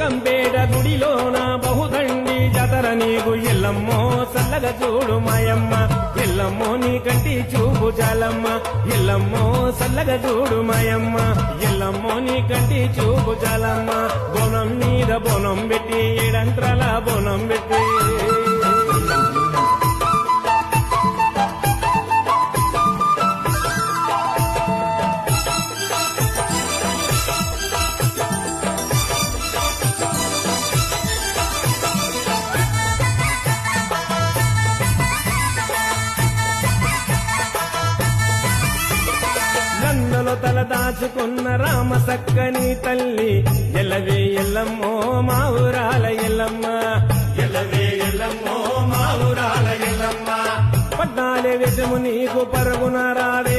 బల్కంపేట గుడిలోన బహుదండి జాతర నీకు ఎల్లమ్మో చల్లగా చూడు మాయమ్మ ఎల్లమ్మో నీ కంటి చూపు చాలమ్మ ఎల్లమ్మో చల్లగా చూడు మాయమ్మ ఎల్లమ్మో నీ కంటి చూపు చాలమ్మ బోనం మీద బోనం పెట్టి ఏడంత్రాల బోనం పెట్టి నందలో తల దాచుకున్న రామ సక్కని తల్లి ఎల్లవే ఎల్లమ్మో మా ఊరాల ఎల్లమ్మ ఎల్లవే ఎల్లమ్మో మా ఊరాల ఎల్లమ్మ పద్నాలే విషము నీకు పరుగున రాడే